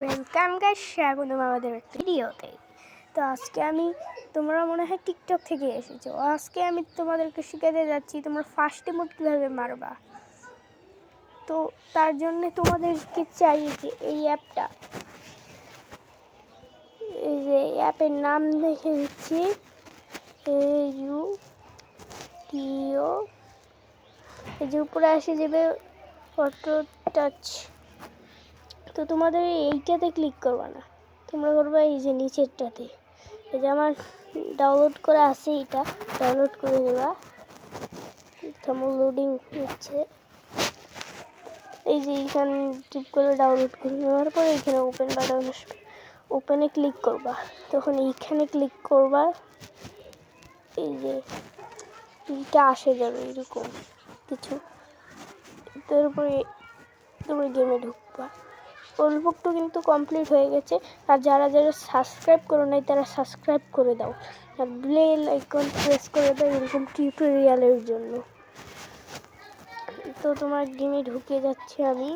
Welcome guys, স্বাগতম আমাদের একটা ভিডিওতে। তো আজকে তোমরা মনে হয় টিকটক থেকে এসেছো। আজকে আমি তোমাদেরকে শিখাতে যাচ্ছি তোমরা ফার্স্ট ইমোট কীভাবে মারবা। তো তার জন্য তোমাদেরকে চাই যে এই অ্যাপটা, এই যে অ্যাপের নাম লিখে দিচ্ছি AUTO। এই যে উপরে আসে যাবে অটো টাচ। তো তোমাদের এইটাতে ক্লিক করবা না, তোমরা করবা এই যে নিচেরটাতে। এই যে আমার ডাউনলোড করা আছে, এটা ডাউনলোড করে নেবা। তোমার লোডিং হচ্ছে, এই যে এইখানে টিপ করে ডাউনলোড করে নেওয়ার পরে এখানে ওপেন বাটন আসবে, ওপেনে ক্লিক করবা। তখন এইখানে ক্লিক করবা, এই যে এইটা আসে যাবে এরকম কিছু। তারপরে তোমরা গেমে ঢুকবা। অল্পটু কিন্তু কমপ্লিট হয়ে গেছে। আর যারা যারা সাবস্ক্রাইব করো নাই তারা সাবস্ক্রাইব করে দাও, আর বেল আইকন প্রেস করে দাও এরকম টিউটোরিয়ালের জন্য। তো তোমার গেমে ঢুকে যাচ্ছে আমি।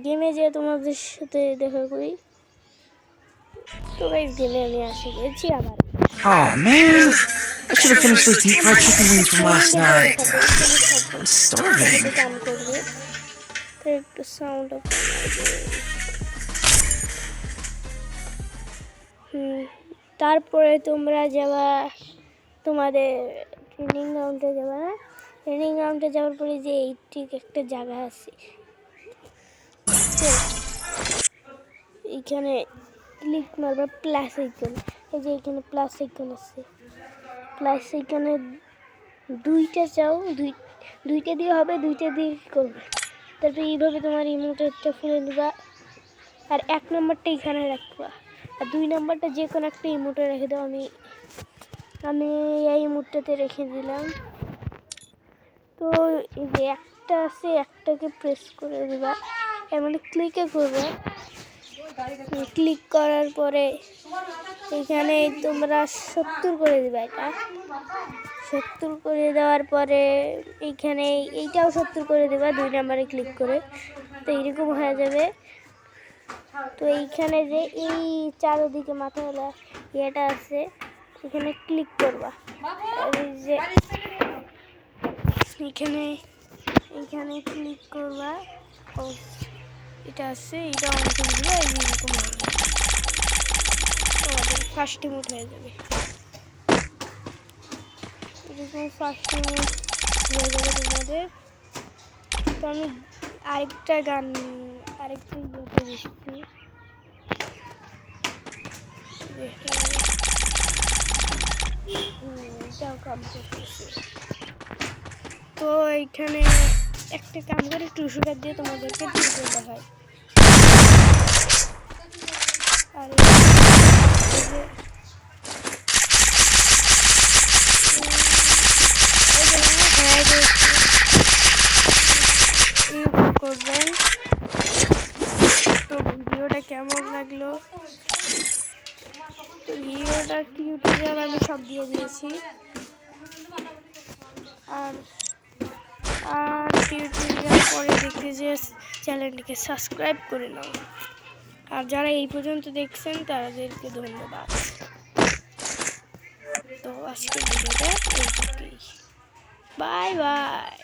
গেমে যেয়ে তোমাদের সাথে দেখা করি। তো গাইস গেমে আমি আসি গেছি আবার। Oh man, I should have finished those deep fried chicken wings from last night. I'm starving. কাম করবে তো একটু সাউন্ড অফ তারপরে তোমরা যাবা তোমাদের ট্রেনিং গ্রাউন্ডে যাবা না। ট্রেনিং গ্রাউন্ডে যাওয়ার পরে যে এই ঠিক একটা জায়গা আছে, এইখানে ক্লিক মারবা প্লাস আইকন। এই যে এখানে প্লাস আইকন আছে, প্লাস আইকনে দুইটা চাও, দুইটা দিয়ে হবে, দুইটা দিয়ে করবে। তারপরে এইভাবে তোমার ইমোটেরটা খুলে নেবা, আর 1 নম্বরটা এখানে রাখবা, আর 2 নম্বরটা যে কোনো একটা ইমোটে রেখে দাও। আমি এই ইমোটটাতে রেখে দিলাম। তো এই যে একটা আছে, একটাকে প্রেস করে দেবা, এর মানে ক্লিকে করবে। ক্লিক করার পরে এখানে তোমরা 70 করে দেবা। এটা 70 করে দেওয়ার পরে এইখানে এইটাও 70 করে দেবা 2 নম্বরে ক্লিক করে। তো এইরকম হয়ে যাবে। তো এইখানে যে এই চারদিকে মাথাওয়ালা ইয়েটা আছে, এখানে ক্লিক করবা। এই যে এইখানে ক্লিক করবা, এটা আছে, এটা অন করে দিবা। এইরকম হয়ে যাবে, তোমাদের ফার্স্ট ইমোট হয়ে যাবে। এরকম ফার্স্ট ইমোট হয়ে যাবে তোমাদের। তো আমি আরেকটা ইয়েতে দিচ্ছি, এটাও কাম করতেছি। তো এইখানে একটা কাম করে টুসুকার দিয়ে তোমাদেরকে তুলতে হয়। আর করবেন। তো ভিডিওটা কেমন লাগলো, তো ভিডিওটা টিউটোরিয়াল আমি সব দিয়ে দিয়েছি। আর টিউটোরিয়াল পরে দেখতে যে চ্যানেলটিকে সাবস্ক্রাইব করে নাও। আর যারা এই পর্যন্ত দেখছেন তাদেরকে ধন্যবাদ। তো আজকের ভিডিওটা এইটুকুই, বাই বাই।